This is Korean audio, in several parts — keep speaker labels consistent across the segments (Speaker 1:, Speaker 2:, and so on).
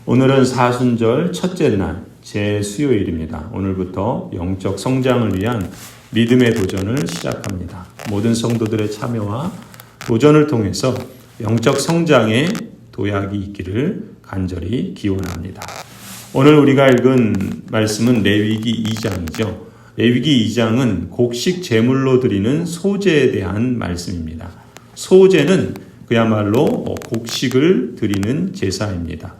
Speaker 1: 오늘은 사순절 첫째 날 제수요일입니다. 오늘부터 영적 성장을 위한 믿음의 도전을 시작합니다. 모든 성도들의 참여와 도전을 통해서 영적 성장에 도약이 있기를 간절히 기원합니다. 오늘 우리가 읽은 말씀은 레위기 2장이죠. 레위기 2장은 곡식 제물로 드리는 소제에 대한 말씀입니다. 소제는 그야말로 곡식을 드리는 제사입니다.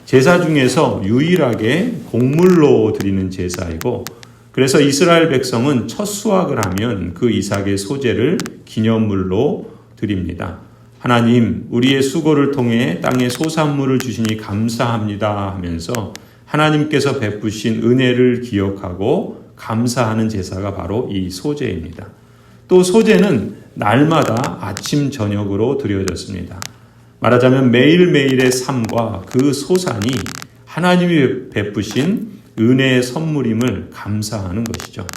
Speaker 1: 제사 중에서 유일하게 곡물로 드리는 제사이고, 그래서 이스라엘 백성은 첫 수확을 하면 그 이삭의 소제를 기념물로 드립니다. 하나님, 우리의 수고를 통해 땅에 소산물을 주시니 감사합니다 하면서 하나님께서 베푸신 은혜를 기억하고 감사하는 제사가 바로 이 소제입니다. 또 소제는 날마다 아침 저녁으로 드려졌습니다. 말하자면 매일매일의 삶과 그 소산이 하나님이 베푸신 은혜의 선물임을 감사하는 것이죠.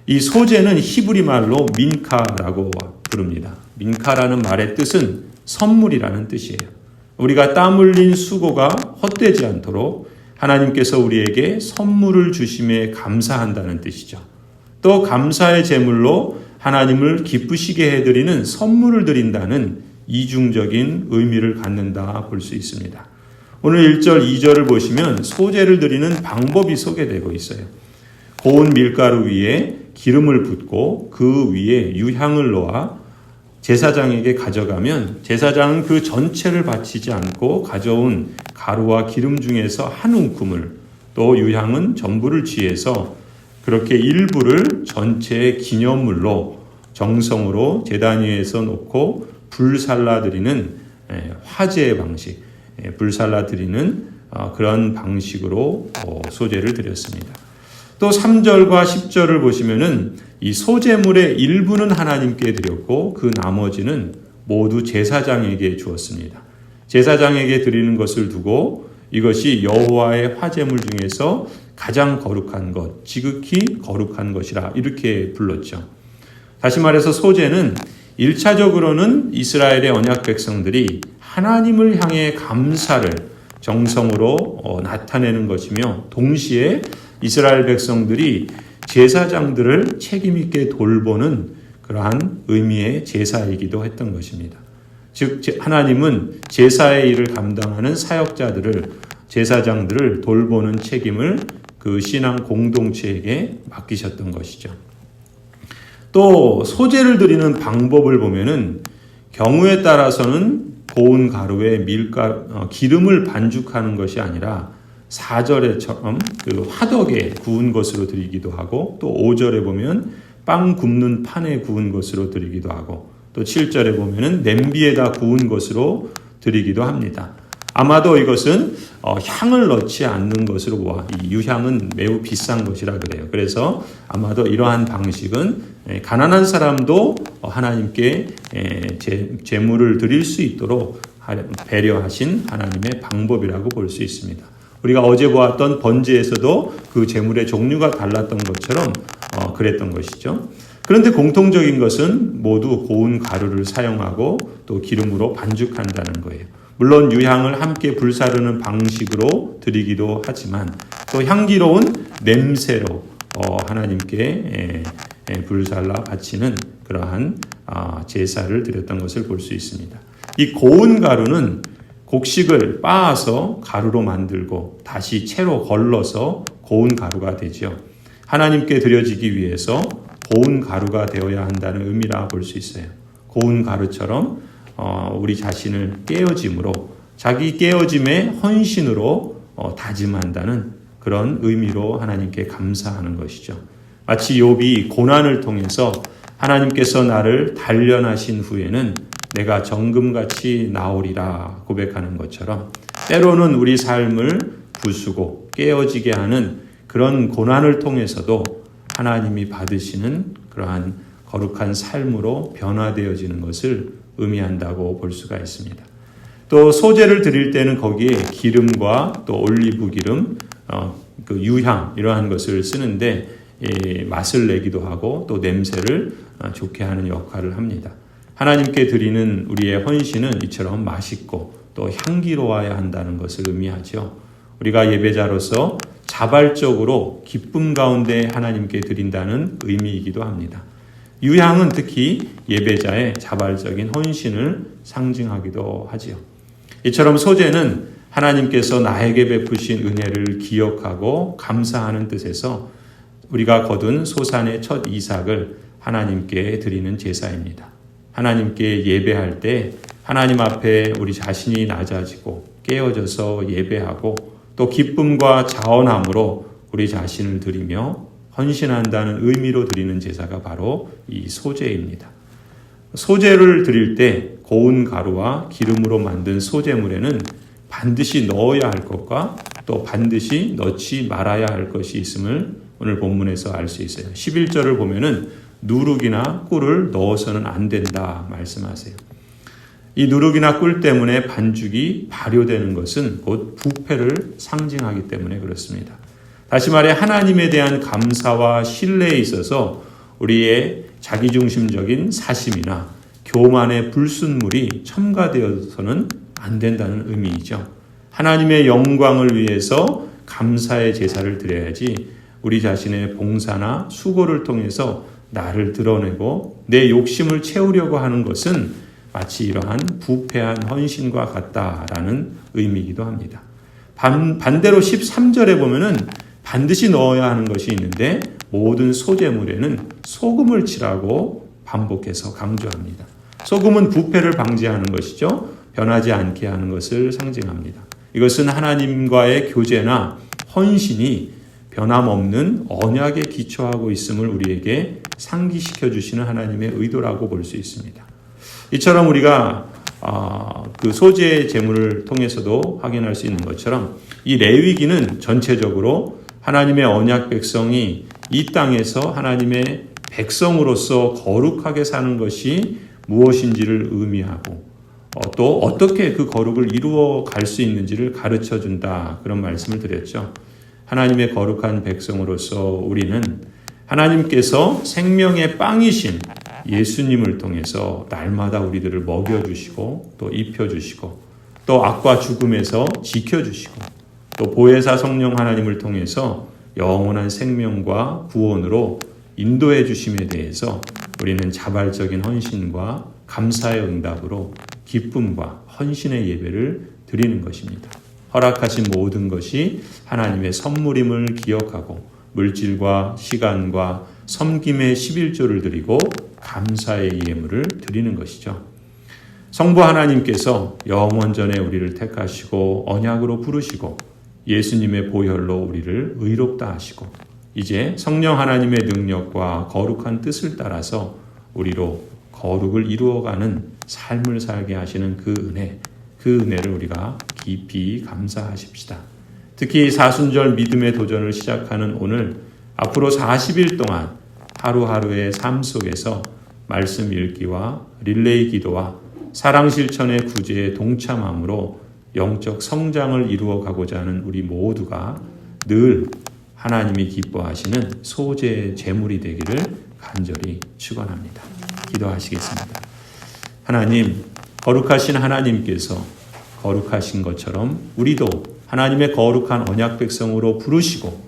Speaker 1: 이 소제는 히브리 말로 민카라고 부릅니다. 민카라는 말의 뜻은 선물이라는 뜻이에요. 우리가 땀 흘린 수고가 헛되지 않도록 하나님께서 우리에게 선물을 주심에 감사한다는 뜻이죠. 또 감사의 제물로 하나님을 기쁘시게 해드리는 선물을 드린다는 이중적인 의미를 갖는다 볼 수 있습니다. 오늘 1절, 2절을 보시면 소제를 드리는 방법이 소개되고 있어요. 고운 밀가루 위에 기름을 붓고 그 위에 유향을 놓아 제사장에게 가져가면 제사장은 그 전체를 바치지 않고 가져온 가루와 기름 중에서 한 움큼을, 또 유향은 전부를 취해서 그렇게 일부를 전체의 기념물로 정성으로 제단 위에서 놓고 불살라 드리는 화제의 방식, 불살라 드리는 그런 방식으로 소제를 드렸습니다. 또 3절과 10절을 보시면은 이 소제물의 일부는 하나님께 드렸고 그 나머지는 모두 제사장에게 주었습니다. 제사장에게 드리는 것을 두고 이것이 여호와의 화제물 중에서 가장 거룩한 것, 지극히 거룩한 것이라 이렇게 불렀죠. 다시 말해서 소제는 1차적으로는 이스라엘의 언약 백성들이 하나님을 향해 감사를 정성으로 나타내는 것이며, 동시에 이스라엘 백성들이 제사장들을 책임있게 돌보는 그러한 의미의 제사이기도 했던 것입니다. 즉 하나님은 제사의 일을 감당하는 사역자들을, 제사장들을 돌보는 책임을 그 신앙 공동체에게 맡기셨던 것이죠. 또 소제를 드리는 방법을 보면은 경우에 따라서는 고운 가루에 기름을 반죽하는 것이 아니라 4절에처럼 그 화덕에 구운 것으로 드리기도 하고, 또 5절에 보면 빵 굽는 판에 구운 것으로 드리기도 하고, 또 7절에 보면은 냄비에다 구운 것으로 드리기도 합니다. 아마도 이것은 향을 넣지 않는 것으로 보아 이 유향은 매우 비싼 것이라 그래요. 그래서 아마도 이러한 방식은 가난한 사람도 하나님께 제물을 드릴 수 있도록 배려하신 하나님의 방법이라고 볼 수 있습니다. 우리가 어제 보았던 번제에서도 그 제물의 종류가 달랐던 것처럼 그랬던 것이죠. 그런데 공통적인 것은 모두 고운 가루를 사용하고 또 기름으로 반죽한다는 거예요. 물론 유향을 함께 불사르는 방식으로 드리기도 하지만 또 향기로운 냄새로 하나님께 불살라 바치는 그러한 제사를 드렸던 것을 볼 수 있습니다. 이 고운 가루는 곡식을 빻아서 가루로 만들고 다시 채로 걸러서 고운 가루가 되죠. 하나님께 드려지기 위해서 고운 가루가 되어야 한다는 의미라 볼 수 있어요. 고운 가루처럼 우리 자신을 깨어짐으로, 자기 깨어짐의 헌신으로 다짐한다는 그런 의미로 하나님께 감사하는 것이죠. 마치 욥이 고난을 통해서 하나님께서 나를 단련하신 후에는 내가 정금같이 나오리라 고백하는 것처럼, 때로는 우리 삶을 부수고 깨어지게 하는 그런 고난을 통해서도 하나님이 받으시는 그러한 거룩한 삶으로 변화되어지는 것을 의미한다고 볼 수가 있습니다. 또 소제를 드릴 때는 거기에 기름과 또 올리브 기름, 그 유향 이러한 것을 쓰는데 맛을 내기도 하고 또 냄새를 좋게 하는 역할을 합니다. 하나님께 드리는 우리의 헌신은 이처럼 맛있고 또 향기로워야 한다는 것을 의미하죠. 우리가 예배자로서 자발적으로 기쁨 가운데 하나님께 드린다는 의미이기도 합니다. 유향은 특히 예배자의 자발적인 헌신을 상징하기도 하지요. 이처럼 소제는 하나님께서 나에게 베푸신 은혜를 기억하고 감사하는 뜻에서 우리가 거둔 소산의 첫 이삭을 하나님께 드리는 제사입니다. 하나님께 예배할 때 하나님 앞에 우리 자신이 낮아지고 깨어져서 예배하고 또 기쁨과 자원함으로 우리 자신을 드리며 헌신한다는 의미로 드리는 제사가 바로 이 소제입니다. 소제를 드릴 때 고운 가루와 기름으로 만든 소제물에는 반드시 넣어야 할 것과 또 반드시 넣지 말아야 할 것이 있음을 오늘 본문에서 알 수 있어요. 11절을 보면은 누룩이나 꿀을 넣어서는 안 된다 말씀하세요. 이 누룩이나 꿀 때문에 반죽이 발효되는 것은 곧 부패를 상징하기 때문에 그렇습니다. 다시 말해 하나님에 대한 감사와 신뢰에 있어서 우리의 자기중심적인 사심이나 교만의 불순물이 첨가되어서는 안 된다는 의미이죠. 하나님의 영광을 위해서 감사의 제사를 드려야지 우리 자신의 봉사나 수고를 통해서 나를 드러내고 내 욕심을 채우려고 하는 것은 마치 이러한 부패한 헌신과 같다라는 의미이기도 합니다. 반대로 13절에 보면은 반드시 넣어야 하는 것이 있는데 모든 소제물에는 소금을 칠하고 반복해서 강조합니다. 소금은 부패를 방지하는 것이죠. 변하지 않게 하는 것을 상징합니다. 이것은 하나님과의 교제나 헌신이 변함없는 언약에 기초하고 있음을 우리에게 상기시켜 주시는 하나님의 의도라고 볼 수 있습니다. 이처럼 우리가 그 소제의 제물을 통해서도 확인할 수 있는 것처럼 이 레위기는 전체적으로 하나님의 언약 백성이 이 땅에서 하나님의 백성으로서 거룩하게 사는 것이 무엇인지를 의미하고 또 어떻게 그 거룩을 이루어 갈 수 있는지를 가르쳐 준다 그런 말씀을 드렸죠. 하나님의 거룩한 백성으로서 우리는 하나님께서 생명의 빵이신 예수님을 통해서 날마다 우리들을 먹여주시고 또 입혀주시고 또 악과 죽음에서 지켜주시고 또 보혜사 성령 하나님을 통해서 영원한 생명과 구원으로 인도해 주심에 대해서 우리는 자발적인 헌신과 감사의 응답으로 기쁨과 헌신의 예배를 드리는 것입니다. 허락하신 모든 것이 하나님의 선물임을 기억하고 물질과 시간과 섬김의 11조를 드리고 감사의 예물을 드리는 것이죠. 성부 하나님께서 영원전에 우리를 택하시고 언약으로 부르시고 예수님의 보혈로 우리를 의롭다 하시고 이제 성령 하나님의 능력과 거룩한 뜻을 따라서 우리로 거룩을 이루어가는 삶을 살게 하시는 그 은혜를 우리가 깊이 감사하십시다. 특히 사순절 믿음의 도전을 시작하는 오늘 앞으로 40일 동안 하루하루의 삶 속에서 말씀 읽기와 릴레이 기도와 사랑 실천의 구제에 동참함으로 영적 성장을 이루어가고자 하는 우리 모두가 늘 하나님이 기뻐하시는 소제의 제물이 되기를 간절히 축원합니다. 기도하시겠습니다. 하나님, 거룩하신 하나님께서 거룩하신 것처럼 우리도 하나님의 거룩한 언약 백성으로 부르시고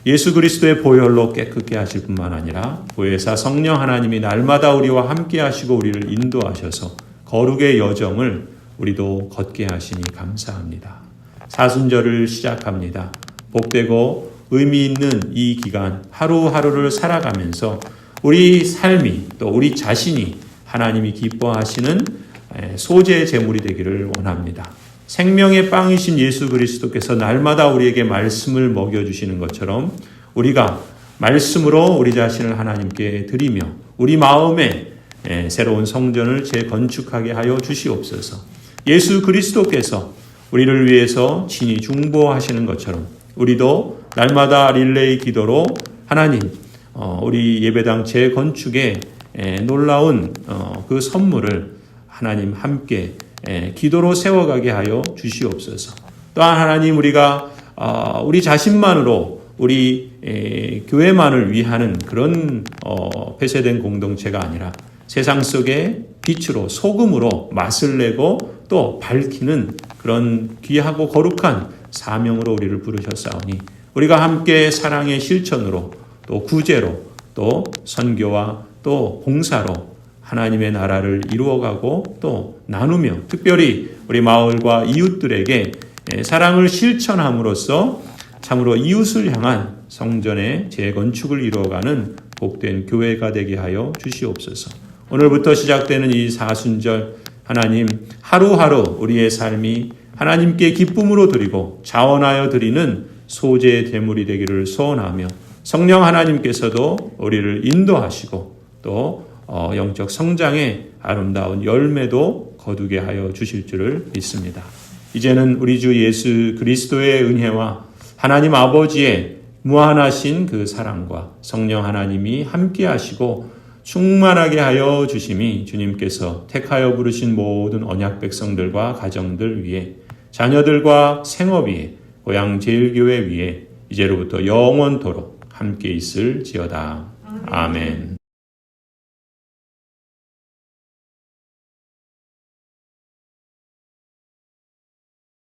Speaker 1: 예수 그리스도의 보혈로 깨끗게 하실 뿐만 아니라 보혜사 성령 하나님이 날마다 우리와 함께 하시고 우리를 인도하셔서 거룩의 여정을 우리도 걷게 하시니 감사합니다. 사순절을 시작합니다. 복되고 의미 있는 이 기간 하루하루를 살아가면서 우리 삶이 또 우리 자신이 하나님이 기뻐하시는 소제의 제물이 되기를 원합니다. 생명의 빵이신 예수 그리스도께서 날마다 우리에게 말씀을 먹여주시는 것처럼 우리가 말씀으로 우리 자신을 하나님께 드리며 우리 마음에 새로운 성전을 재건축하게 하여 주시옵소서. 예수 그리스도께서 우리를 위해서 친히 중보하시는 것처럼 우리도 날마다 릴레이 기도로 하나님 우리 예배당 재건축의 놀라운 그 선물을 하나님 함께 기도로 세워가게 하여 주시옵소서. 또한 하나님 우리가 우리 자신만으로 우리 교회만을 위하는 그런 폐쇄된 공동체가 아니라 세상 속에 빛으로 소금으로 맛을 내고 또 밝히는 그런 귀하고 거룩한 사명으로 우리를 부르셨사오니 우리가 함께 사랑의 실천으로 또 구제로 또 선교와 또 봉사로 하나님의 나라를 이루어가고 또 나누며 특별히 우리 마을과 이웃들에게 사랑을 실천함으로써 참으로 이웃을 향한 성전의 재건축을 이루어가는 복된 교회가 되게 하여 주시옵소서. 오늘부터 시작되는 이 사순절 하나님 하루하루 우리의 삶이 하나님께 기쁨으로 드리고 자원하여 드리는 소재의 대물이 되기를 소원하며 성령 하나님께서도 우리를 인도하시고 또 영적 성장의 아름다운 열매도 거두게 하여 주실 줄을 믿습니다. 이제는 우리 주 예수 그리스도의 은혜와 하나님 아버지의 무한하신 그 사랑과 성령 하나님이 함께 하시고 충만하게 하여 주심이 주님께서 택하여 부르신 모든 언약 백성들과 가정들 위에 자녀들과 생업 위에 고향 제일교회 위에 이제로부터 영원토록 함께 있을지어다. 아멘.